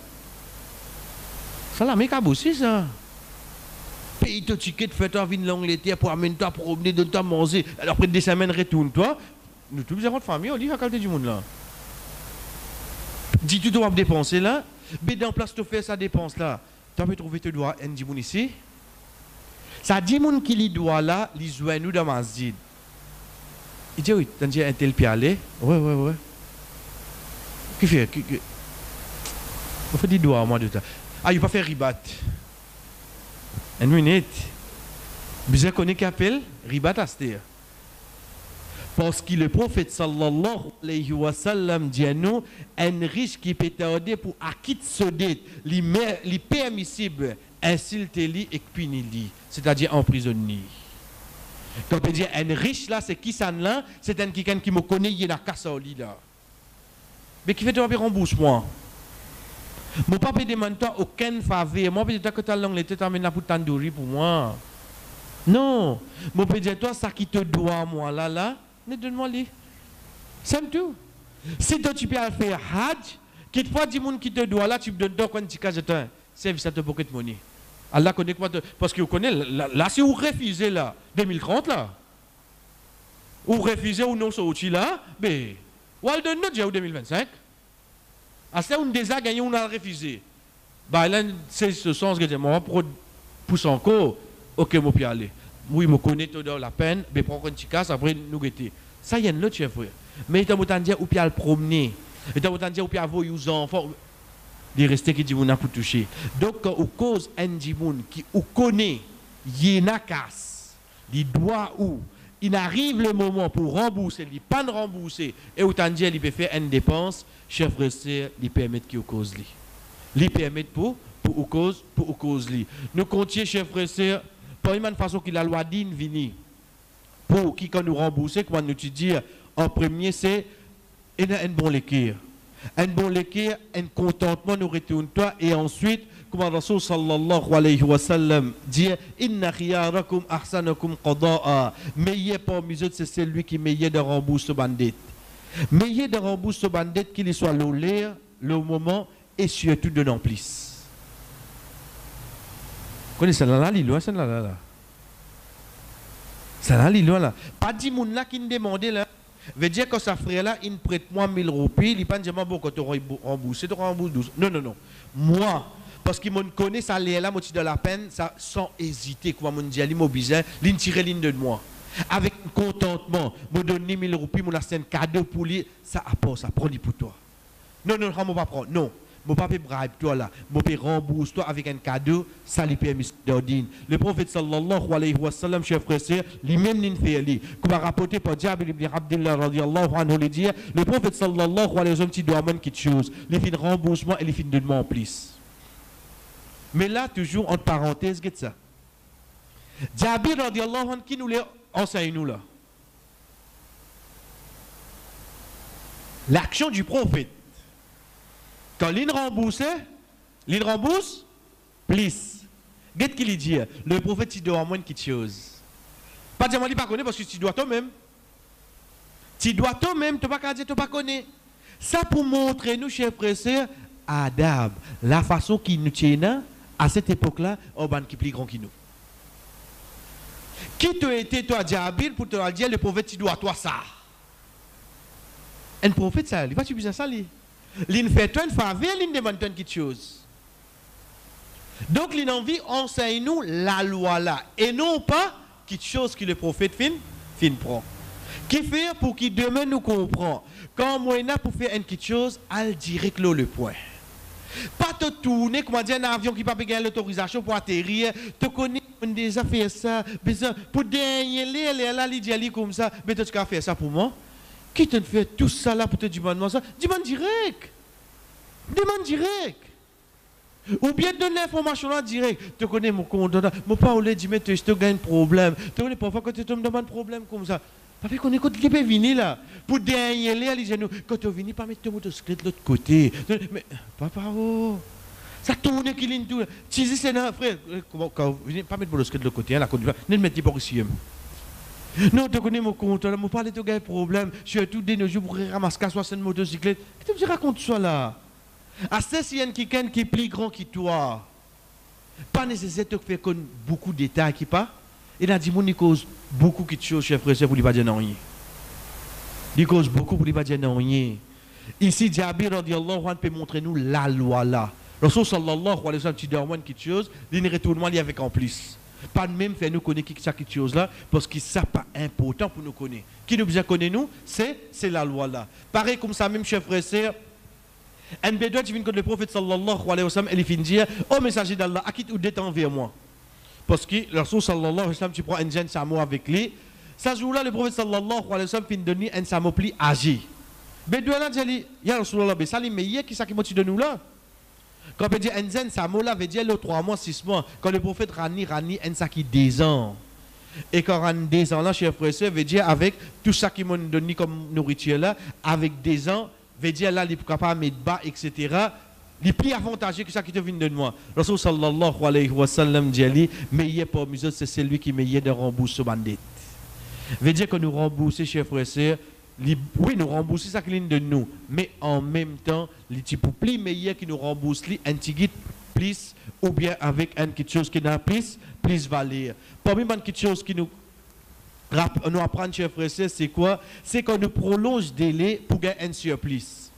A: Ça la met aussi ça. Paye ton ticket, fais-toi venir l'Angleterre pour amener toi pour promener de toi manger. Alors après 2 semaines, retourne-toi. Nous tous les famille, on dit à côté du monde là. Dis tu dois dépenser là, mais dans place tu fais sa dépense là. Tu peux trouver tes doigts un dimoun ici. Ça dit moun qui li doit là, li joue nous dans masjid. Il dit oui, t'as dit un tel pied aller. Ouais. Qui fait on fait des doigts moi de ça. Ah, il pas faire ribat. Une minute. Vous connaissez qui appelle ribat astir. Parce que le prophète sallallahu alayhi wa sallam dit à nous, un riche qui peut t'aider pour acquitter ce dette, les permissible, insulter-li et punir-li, c'est-à-dire emprisonner. Quand on dit un riche là, c'est qui ça là? C'est un quelqu'un qui me connaît, il est dans casse au lit là. Mais qui fait de rembourser-moi? Mon papa ne demande pas aucune faveur. Moi, je dis que tu as l'Angleterre, tu as pour tandoori pour moi. Non. Mon papa dit toi, ça qui te doit, moi, là, ne donne-moi les. C'est tout. Si toi, tu peux faire Hajj, qu'il te faut 10 gens qui te doit, là, tu me donnes donc un petit cas de temps. Service à te pocket money. Allah connaît quoi? Parce que vous connaissez, là, si vous refusez, là, 2030, là, ou refusez ou non, sorti là, ben, ou elle donne notre 2025. À ce qu'on déjà gagné, on a refusé. Bah là, c'est ce sens que je moi pour encore, ok, moi puis aller. Oui, je connais tout dans la peine, mais prends un petit casse, après nous guetter. Ça y est, l'autre chef frère. Mais il t'a dit ou puis le promener. Il t'a dit ou puis avoir aux enfants. Il reste qui dit on a pour toucher. Donc quand on cause un dimoun qui ou connaît, il y a casse, il doit où il arrive le moment pour rembourser, il pas de rembourser, et autant dire il peut faire une dépense, chef resté, il permet qu'il cause lui. Il permet pour cause lui. Nous comptons chef resté, par une façon qu'il a la loi d'ine vini. Pour qui quand nous rembourser, comment nous dire en premier c'est un bon l'équerre. Un bon l'équerre, un contentement nous retourne toi et ensuite comme Rasul sallallahu alayhi wa sallam dit inna khiyarakum ahsanakum qada'a, meilleur parmi eux c'est celui qui meilleur de rembourser bandit, meilleur de rembourser bandit qu'il soit l'air le moment et surtout de non plus. Connaissez ça là l'île ça là ça là l'île là pas dit moun là qui ne demandait là veut dire que sa frère là il prête moi 1000 roupies il pas dire bon quand tu rembourser tu rembourses 12 non moi parce qu'il me connaît ça là moi de la peine ça sans hésiter quoi mon dit l'immobilier il tire ligne de moi avec contentement me donner 1000 roupies mon c'est un cadeau pour lui ça apporte ça prend pour toi non on va pas prendre non mon papa bribe toi là, mon papa rembourse toi avec un cadeau, ça lui permet d'ordine. Le prophète sallallahu alayhi wa sallam, chers frères et sœurs, lui-même n'a fait lui. Comme a rapporté par Jabir ibn Abdullah radiyallahu anhu, il dit, le prophète sallallahu alayhi wa sallam, tu dois amener quelque chose. Il fait de remboursement et il fait de demande en plus. Mais là, toujours entre parenthèses, qu'est-ce que ça? Jabir radiyallahu anhu, qui nous enseigne nous là? L'action du prophète. Quand l'in rembourse, plus. Qu'est-ce qu'il dit? Le prophète, il doit moins quelque chose. Pas dire, moi, il ne pas connaître parce que tu dois toi-même. Tu dois toi-même, tu ne peux pas dire, tu ne pas connaître. Ça pour montrer nous, chers frères et sœurs, adab, la façon qu'il nous tient à cette époque-là, au ban qui est plus grand que nous. Qui t'a été, toi, Jabir, pour te dire, le prophète, tu dois toi ça. Un prophète, ça, il va subir ça, lui. Il fait toi une faveur, il demande toi quelque chose. Donc, il a envie, enseigne-nous la loi là. Et non pas quelque chose que le prophète fin prend. Qui fait pour qu'il demain nous comprend. Quand moi, pour faire une petite chose, elle direct le point. Pas te tourner, comme dire un avion qui n'a pas gagné l'autorisation pour atterrir. Tu connais déjà fait ça. Pour dernier, là, il dit comme ça. Mais tu as fait ça pour moi. Qui te fait tout ça là pour te demander ça? Demande direct. Demande direct. Ou bien donne l'information là direct. Tu connais mon compte. Mon parole dit, mais je te gagne un problème. Tu connais parfois quand tu me demandes un problème comme ça. Parce qu'on est quand tu peux venir là. Pour derrière les genoux. Quand tu viens, pas mettre ton motocyclette de l'autre côté. Mais, papa, oh. Ça tourne qui ligne tout. Tu dis, c'est un frère. Quand vous venez, pas mettre mon motocyclette de l'autre côté. La côte du ne mettez pas ici. Non, tu connais mon compte, là, je parle de ton problème, je suis tout déneigé pour ramasser 60 motocyclettes. Qu'est-ce que tu racontes ça là? À ce si y a quelqu'un qui est plus grand que toi, pas nécessaire de faire beaucoup de détails qui pas. Il a dit, il cause beaucoup de choses, chef frère, pour ne pas dire non. Il cause beaucoup pour ne pas dire non. Ici, Jabir radiyallahu anhu peut montrer nous la loi là. Rasul sallallahu alayhi wa sallam, tu dois avoir quelque chose, il retourne avec en plus. Pas de même faire nous connaître quelque chose là, parce que ça n'est pas important pour nous connaître. Qui nous besoin connaître nous, c'est la loi là. Pareil comme ça, même chef frère, c'est un bédouin qui vient contre le prophète sallallahu alayhi wa sallam, il finit dire, oh messager d'Allah, à qui tu détends vers moi? Parce que le Rasul sallallahu alayhi wa sallam, tu prends un jeune samo avec lui. Ce jour-là, le prophète sallallahu alayhi wa sallam finit de donner un samo plus âgé. Bédouin là dit, ya Rasulullah, ça les meilleurs qui ça qui motive de nous là? Quand on dit un zen, ça veut dire le 3 mois, 6 mois. Quand le prophète rani, un ça qui 2 ans. Et quand on 2 ans là, chers frères et sœurs, veut dire avec tout ça qui m'ont donné comme nourriture là, avec 2 ans, veut dire là, il est capable de mettre bas, etc. Il est plus avantageux que ça qui te vient de moi. Rasul sallallahu alayhi wa sallam dit, meilleur pour nous c'est celui qui meilleur de rembourser bandit. Veut dire que nous remboursons, chers frères et sœurs, oui, nous remboursons ça qui est de nous, mais en même temps, les types plus meilleurs qui nous remboursent un petit plus, ou bien avec quelque chose qui n'a plus valeur. Parmi les quelque chose qui nous apprend, chers frères et sœurs, c'est quoi? C'est qu'on nous prolonge le délai pour gagner un surplus.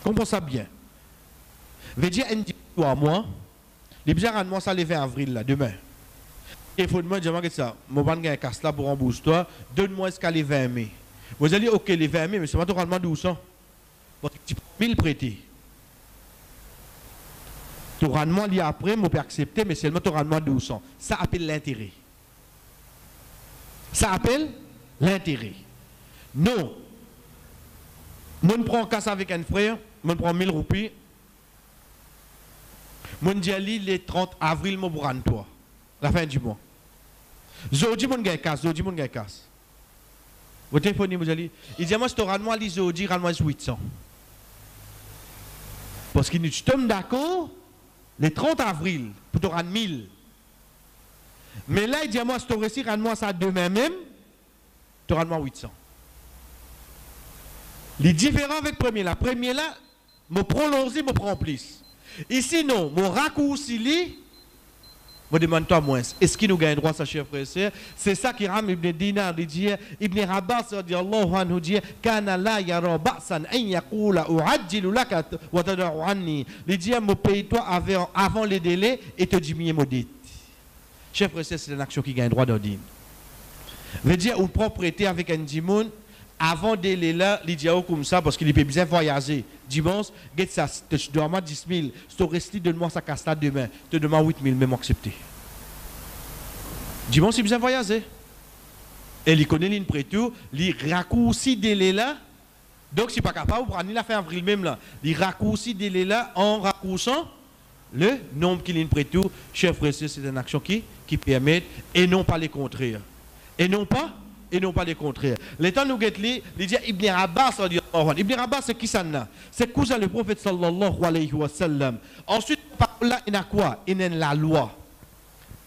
A: Comprenez ça bien. Veut dire, un 3 mois, les bizarres moi ça le 20 avril, là, demain. Il faut demander, je vais ça, je vais gagner un casse là pour rembourser toi, donne-moi ce qu'à les 20 mai. Vous allez dire, ok, les 20 mai, mais c'est pas totalement 1200. Parce que tu peux 1000 prêter. Ton rendement, après, je peux accepter, mais seulement ton rendement 1200. Ça appelle l'intérêt. Ça appelle l'intérêt. Non. Moi, je prends un casse avec un frère, je prends 1000 roupies. Je dis, le 30 avril, je vais rendre toi. La fin du mois. Je dis, je gagne casse, je dis, je gagne casse. Vous téléphonez, vous allez. Il dit, moi, je te rends-moi l'isodi, rends-moi 800. Parce que nous sommes d'accord, le 30 avril, pour te rendre 1000. Mais là, il dit, moi, je te réussis, rends-moi ça demain même, te rends-moi 800. Les différents avec le premier, la première là, me prolonge, me prend plus. Ici, non, mon raccourci, je demande toi moins. Est-ce qu'il nous gagne droit, sa chère frère et sœur? C'est ça qui rame Ibn Dinar, il dit, Ibn Abbas, radiallahu anhu, dit, Kana la yara ba'san an yakula u'ajjilu laka wa tada'u anni. Il dit, me paye toi avant les délais et te diminuer mon dette. Chère frère et sœur, c'est une action qui gagne droit d'ordine. Veut dire, ou propriété avec un dimoun, avant d'aller là, il dit comme ça, parce qu'il peut bien voyager. Dimanche, get ça, tu dois avoir 10 000. Si tu restes, donne-moi ça casse là demain. Tu demandes 8 000, même accepté. Dimanche, il bien voyager. Et il connaît l'une prétour, il raccourcit délai là. Donc, si pas capable, pour aller la faire avril même là. Il raccourcit délai là en raccourcissant le nombre qu'il est prétour. Chers frères, c'est une action qui permet, et non pas les contraires. Et non pas les contraires. L'état nous guette li, il dit Ibn Abbas, Ibn Abbas c'est qui ça n'a? C'est cousin le prophète sallallahu alayhi wa sallam. Ensuite, par là, il y a quoi? Il y a la loi.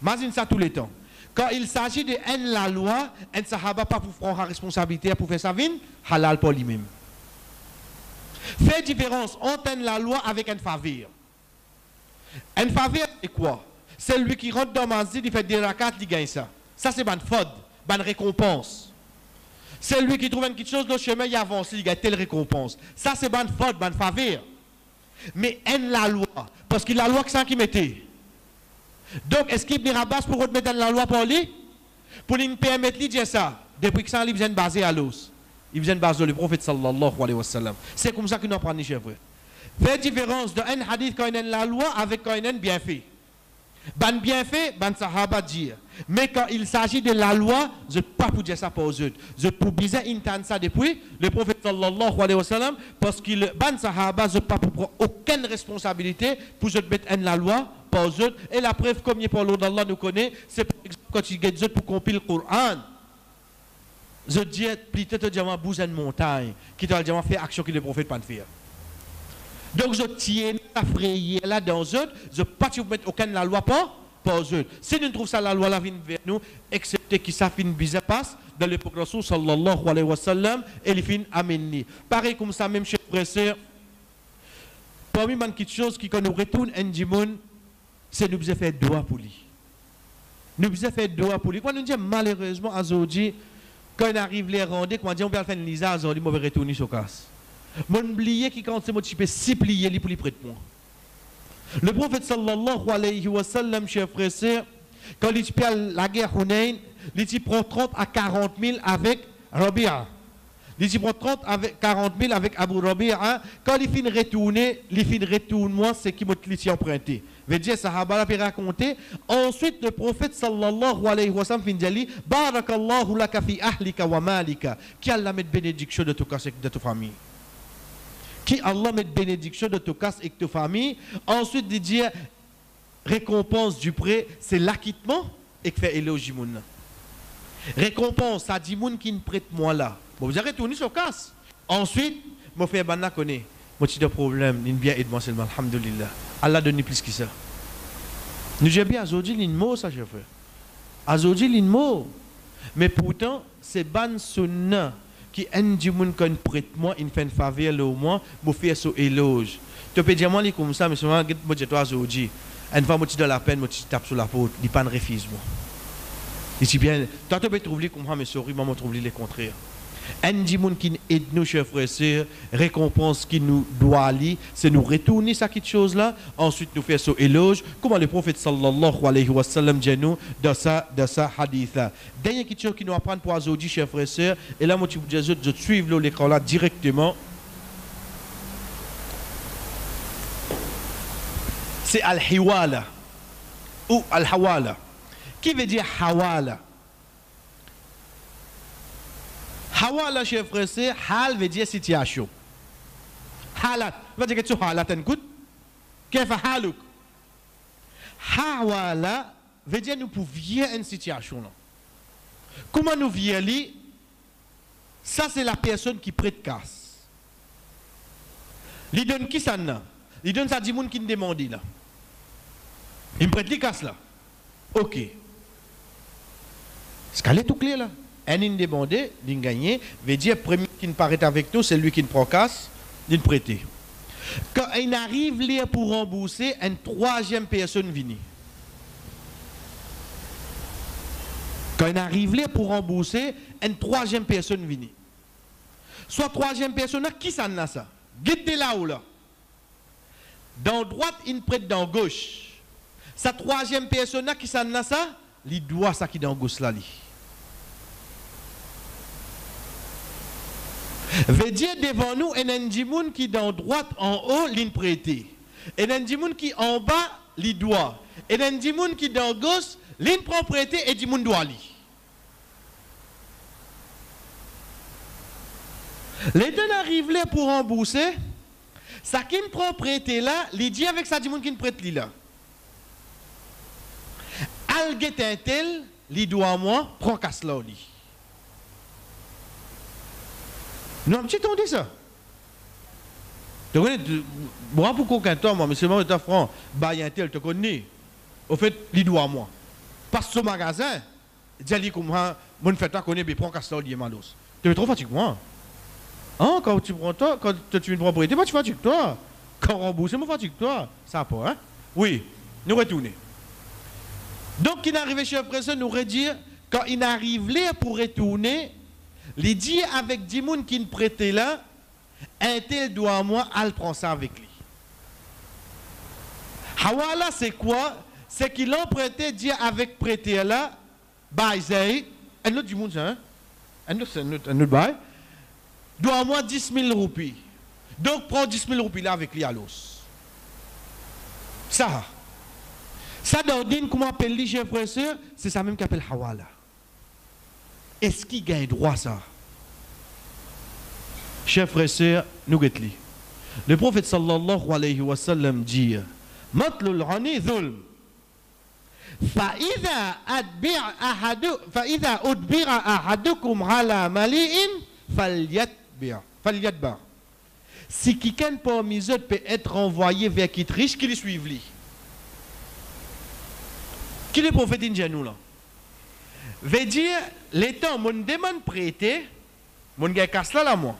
A: Imagine ça tous les temps. Quand il s'agit de la loi, un sahaba pas pour prendre la responsabilité pour faire sa vie, halal pour lui-même. Fait différence entre la loi avec un favir. Un favir c'est quoi? C'est lui qui rentre dans ma zid, il fait des rakats, il gagne ça. Ça c'est ban faute, ban récompense. C'est lui qui trouve quelque chose dans le chemin, il avance, il gagne telle récompense. Ça c'est ban faute, ban favir. Mais la loi, parce que la loi c'est ça qui mettait. Donc, est-ce qu'il y a Abbas pour remettre la loi pour lui? Pour lui permettre de dire ça. Depuis que ça, il vient de baser à l'os. Il vient de baser le prophète sallallahu alayhi wa sallam. C'est comme ça qu'il nous apprend, chers frères. Fait différence de un hadith quand il y a la loi avec quand il y a bien fait. Ban bien fait, ban sahaba dire. Mais quand il s'agit de la loi, je ne peux pas pour dire ça pour eux autres. Je peux bien entendre ça depuis le prophète sallallahu alayhi wa sallam, parce que ban sahaba, je ne peux pas prendre aucune responsabilité pour je mettre en la loi pour eux autres. Et la preuve, comme pour l'ordre d'Allah nous connaît, c'est par exemple quand tu gagnes pour compiler le Coran. Je dis plutôt te dire bouge une montagne qui t'a dit faire action que le prophète pas faire. Donc je tiens à frayer là dans eux, je ne peux pas mettre aucune la loi pour eux. Si nous trouvons ça la loi la vient vers nous, excepté que ça fin bizarre passe dans l'époque de Rasul sallallahu alayhi wa sallam et les fin amené. Pareil comme ça même chez frères sœurs. Parmi les petites choses qui quand nous retourne un dimon, c'est nous devons faire doigt pour lui. Nous devons faire doigt pour lui. Quand nous disons malheureusement aujourd'hui, quand on arrive les rendez, quand on dit on va faire une lisa, on dit on va retourner sur casse. Mon oublié qui quand c'est moi tu peux s'y plier pour lui prêter moi. Le prophète sallallahu alayhi wa sallam, chers frères et sœurs, quand il fait la guerre Hunayn, il prend 30 à 40 000 avec Rabi'a. Il prend 30 à 40 000 avec Abu Rabi'a. Quand il finit retourner, moi, c'est qui m'a emprunté. Veut dire, Sahaba l'a raconté. Ensuite, le prophète sallallahu alayhi wa sallam fin dit Barakallahu laka fi ahlika wa malika. Qui Allah met bénédiction de ta famille. Qui Allah met bénédiction de ta casse et de ta famille. Ensuite, il dit récompense du prêt, c'est l'acquittement et que fait éloge du monde. Récompense, ça dit monde qui ne prête moi là. Bon, vous avez retourné sur casse. Ensuite, je fais banna connaît. Moi, j'ai des problèmes, il bien aide-moi seulement, alhamdulillah. Allah donne plus que ça. Nous j'ai bien aujourd'hui l'inmo ça, je fais. Aujourd'hui l'inmo. Mais pourtant, c'est ban sunna qui aide du monde quand il prête moi, il fait une faveur au moins, me fait son éloge. Tu peux dire moi comme ça, mais souvent, moi je toi aujourd'hui. Une fois, moi tu donnes la peine, moi tu tapes sur la faute, il pas de refuse moi. Il dit bien, toi tu peux trouver comme ça, mais sorry, moi je trouve le contraire. Un des gens qui aide nous, chers frères et sœurs, récompense qui nous doit aller, c'est nous retourner ça quelque chose là, ensuite nous faire ce éloge, comment le prophète sallallahu alayhi wa sallam dit nous dans ça hadith là. Dernière quelque chose qui nous apprend pour aujourd'hui, chers frères et sœurs, et là moi je vous dis je suis l'écran là directement. C'est al-hiwala ou al-hawala. Qui veut dire hawala? Hawala, chers frères, c'est hal veut dire situation. Halat, veut dire que tu halat un coup. Qu'est-ce que haluk? Hawala veut dire nous pour vivre une situation. Comment nous vivons? Ça, c'est la personne qui prête casse. Il donne qui ça? Il donne ça à 10 personnes qui me demandent là. Il me prête les casse là. Ok. Est-ce qu'elle est tout clair là? Un in demandé, il gagne, veut dire premier qui ne paraît avec nous, c'est lui qui ne prend casse, il prête. Quand il arrive là pour rembourser, une troisième personne vient. Quand il arrive là pour rembourser, une troisième personne vient. Soit troisième personne, qui ça n'a ça? Guide là ou là. Dans droite, il prête dans gauche. Sa troisième personne, qui ça n'a ça? Il doit ça qui dans gauche là. Veut dire devant nous, il y a un djimoun qui dans droite en haut, l'in prêté. Et il y a un djimoun qui en bas, li doit. Et il y a un djimoun qui dans gauche, l'in prend prêté et djimoun doit li. L'état arrive là pour rembourser. Ça qui prend prêté là, il dit avec ça djimoun qui prête li là. Alget un tel, li doit moi, prend casse là li. Nous avons dit ça. Moi, pour qu'aucun temps, moi, mais seulement état franc, bah, il y a un tel, te connais. Au fait, il doit à moi. Parce que ce magasin, dit comme moi, mon fait, tu connais, mais prends casse là, malos. Tu es trop fatigué, moi. Hein, quand tu prends toi, quand tu prends propriété, tu fatigues toi. Quand on rembourse, moi fatigue toi. Ça pas, hein? Oui, nous retournons. Donc, il arrive chez le président, nous redire, quand il arrive là pour retourner, il dit avec Dimoun qui ne prêtait là, un tel doit à moi, elle prend ça avec lui. Hawala, c'est quoi? C'est qu'il a prêté, dit avec prêté là, bah, il un autre Dimoun, hein? Un autre bail, doit à moi 10 000 roupies. Donc, prends 10 000 roupies là avec lui à l'os. Ça dans le comment appelle les chefs frères, c'est ça même qu'appelle Hawala. Est-ce qu'il gagne droit ça? Chers frères et sœurs, nous guettons. Le prophète sallallahu alayhi wa sallam dit Matlul ghani dhulm. فإذا أدبر أحدكم على مليء فليتبع. Si quelqu'un parmi eux peut être envoyé vers qui est riche, qu'il suive lui. Qui est le prophète indien là? Veut dire, les temps, mon demande prêté, mon gars casse là, moi.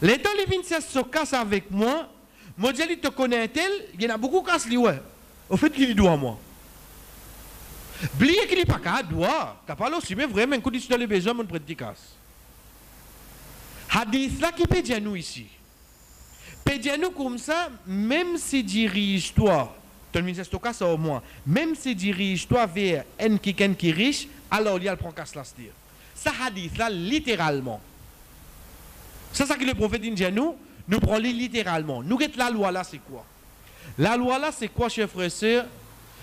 A: Les temps, les vins se casse avec moi, moi, je te connais tel, il y en a beaucoup qui cassent lui, ouais. Au fait, il doit à moi. Blier qu'il n'est pas qu'à doit, t'as pas aussi, mais vraiment, quand tu as les besoins, mon prête casse. Hadith là qui peut dire nous ici. Peut dire nous comme ça, même si dirige-toi, ton ministère casse au moins, même si dirige-toi vers un quelqu'un qui est riche, alors il y a le prend casse là, c'est-à-dire. Ça hadith là, littéralement. C'est ça que le prophète dit nous prenons littéralement. Nous la loi là, c'est quoi? La loi là, c'est quoi, chers frères et sœurs?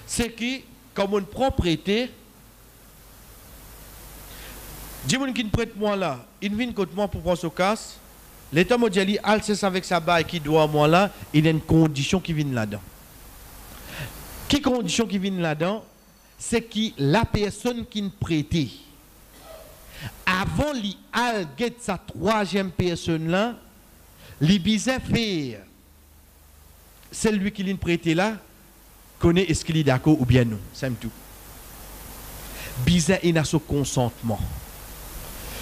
A: C'est que, comme on prend prêté, dis-moi qui prête moi là, il vient contre moi pour prendre ce casse. L'État mondial, il sait avec sa baille qui doit moi là, il y a une condition qui vient là-dedans. Quelle condition qui vient là-dedans? C'est que la personne qui nous prêtait, avant li al get sa troisième personne là, li bizarre faire celui qui l'a prêté là, connaît est-ce qu'il est d'accord ou bien non, c'est tout. Bizarre il a son consentement.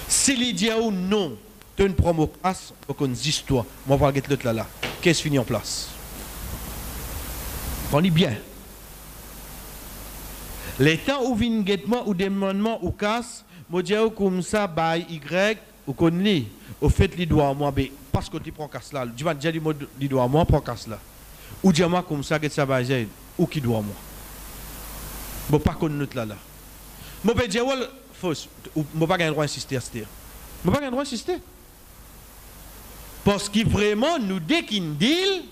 A: S'il dit ou non, tu ne prends pas place, faut qu'on dise toi, moi on va get l'autre là. Qu'est-ce fini en place? Prenez bien. Les temps où vient guettement ou demandement ou casse, moi dis comme ça by Y ou connais au fait li doit moi parce que tu prends casse là, tu vas dire li doit moi prends casse là. Ou dis moi comme ça que ça va j'ai ou qui doit moi. Bon pas connait là là. Moi peut dire fausse ou moi pas gain droit insister à ce moi pas gain droit insister. Parce que vraiment nous dès qu'il deal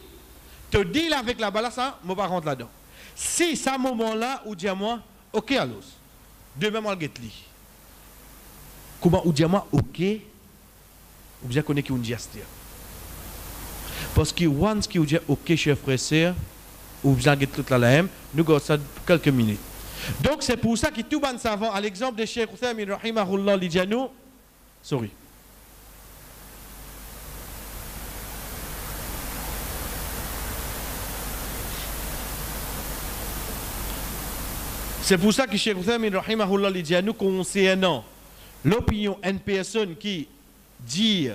A: te deal avec la balle ça, moi pas rentre là-dedans. Si ça moment là ou dis moi OK alors. Demain moi get li. Comment ou dire moi OK ou bien connaît qui on dit astir parce que once qui ou dit OK chers frères sœurs ou bien get toute la même nous gardons ça quelques minutes. Donc c'est pour ça que tout ban savant à l'exemple de Cheikh Uthaymin rahimahullah li dianou sorry. C'est pour ça que Cheikh Uthaymin rahimahullah li dianou concernant l'opinion d'une personne qui dit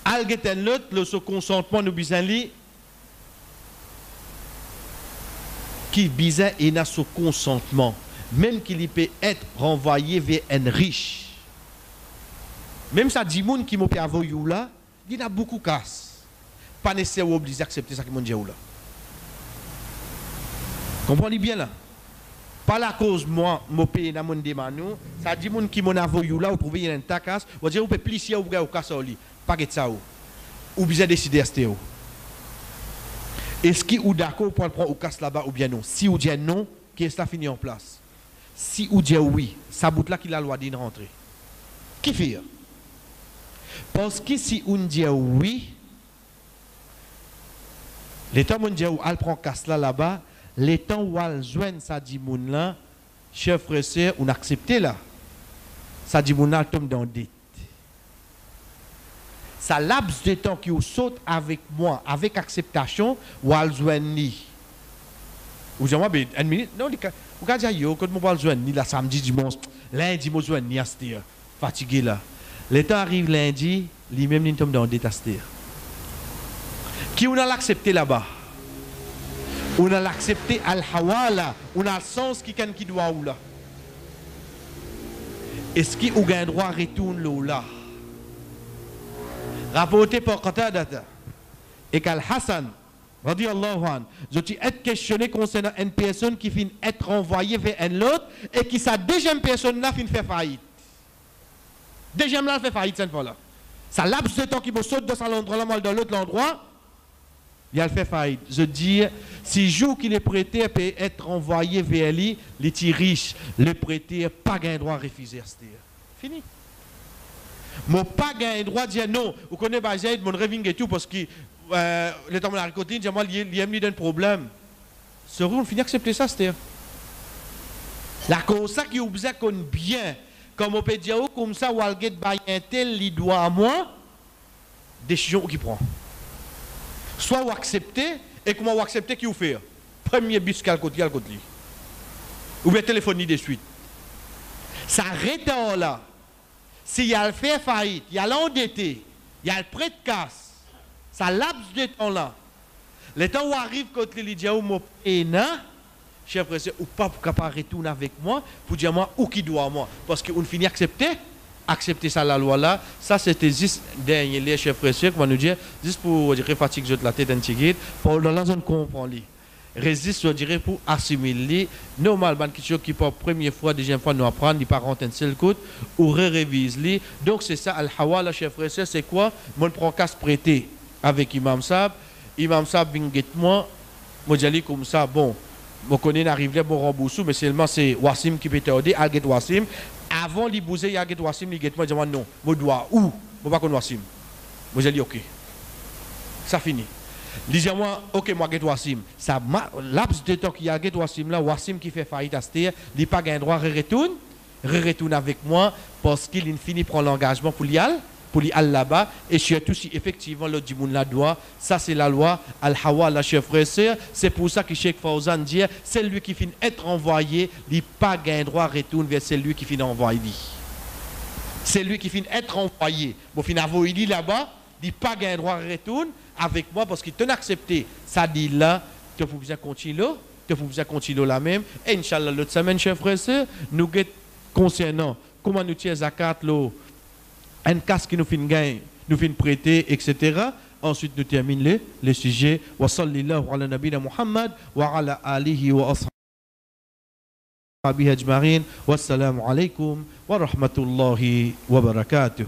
A: algeten l'autre le ce consentement nous bizali qui bizarre et n'a ce consentement même qu'il peut être renvoyé vers un riche même ça dit moun qui m'a fait avoyou là il a beaucoup casse pas nécessaire obligé d'accepter ça qui m'a dit là comprenez bien là Pas la cause, moi, je paye dans mon démanou. Ça dit, mon qui m'en a voyou là, vous trouvez une tacasse, vous dites, vous pouvez plier ou vous casse au lit. Pas que ça. Ou bien décider à ce. Est-ce qu'il est d'accord pour prendre ou casse là-bas ou bien non? Si ou dit non, qu'est-ce que ça finit en place? Si ou dit oui, ça bout là qu'il a le droit d'y rentrer. Qui fait? Parce que si on dit oui, les temps où on dit elle prend casse là-bas, les temps où elle joigne ça dit moun là, chers frères et sœurs, on accepte là. Ça dit moun là tombe dans dette. Ça laps de temps qui saute avec moi, avec acceptation, ou elle joigne ni. Ou j'ai moi une minute, non, vous avez dit yo quand moi parle joindre ni la samedi dimanche, lundi moi joindre ni astir, fatigué là. Le temps arrive lundi, lui-même ni tombe dans dette astir. Qui on a l'accepté là-bas? On a l'accepté al-hawala, on a le sens qui doit ou là. Est-ce qu'il a un droit à retourner là? Rapporté par Qatada et qu'Al-Hassan, radiyallahu anhu, je suis questionné concernant une personne qui finit être envoyée vers une autre et qui sa deuxième personne là finit faire faillite. Deuxième là fait faillite cette fois-là. Ça laps de temps qui me saute dans cet endroit là, mal dans l'autre endroit. Il a fait faillite. Je dis, si jour qu'il est prêté peut être envoyé vers lui, les petits riches, le prêté, pas gain droit à refuser. Fini. Mon pas gain droit de dire non. Vous connaissez pas j'ai mon reving et tout parce que le temps de la récolte, j'ai moi il y a un problème. Ce rôle finit accepter ça, c'est la cause ça qui oblige qu'on bien comme on peut dire comme ça ou alget by un tel il doit à moi décision qui prend. Soit vous acceptez, et comment vous acceptez qui vous fait? Premier bus qu'à côté, ou bien téléphoner de suite. Ça arrête là. S'il y a le fait faillite, il y a l'endetté, il y a le prêt de casse, ça laps de temps là. Le temps où arrive quand il dit, chef frère, ou pas pour capable retourner avec moi, pour dire moi, ou qui doit moi. Parce qu'on finit accepter ça la loi là, ça c'était juste dernier les chefs frères comment nous dire juste pour dire fatigue la tête un petit pour dans la zone comprend lui résiste je dirais pour assimiler normal ban question qui pour première fois deuxième fois nous apprendre il pas rentrer un seul coup ou révise lui donc c'est ça al hawala chef frère c'est quoi mon prend casse prêté avec imam Sab binget moi dis comme ça bon je connais n'arrive là bon rembourser mais seulement c'est Wassim qui peut t'aider à get Wassim avant de bouger, il y a un Wassim, il dit moi non, je dois où? Je ne sais pas Wassim. Moi j'ai dit ok. Ça finit. Il dit moi ok, moi je Wassim. Ça laps de temps qu'il y a un Wassim là, Wassim qui fait faillite à ce terre, il n'a pas un droit à retourne avec moi parce qu'il finit prendre l'engagement pour y aller là-bas et surtout si effectivement le dimoun la doit, ça c'est la loi al-hawa la chef frère c'est pour ça que Cheikh Fawzan dit c'est lui qui finit être envoyé, il pas gain droit à retourner vers celui qui finit envoyé. C'est lui qui finit être envoyé. Bon finit envoyé là-bas, il pas gain droit à retourner avec moi parce qu'il t'a accepté. Ça dit là, tu faut bien continuer la même. Et inchallah l'autre semaine chef frère nous concernant comment nous tirer zakat l'eau un casque qui nous fait gagner, nous fait prêter, etc. Ensuite, nous terminons le sujet. Wa sallallahu ala nabina Muhammad wa ala alihi wa ashabihi ajma'in. Wassalamu alaikum wa rahmatullahi wa barakatuh.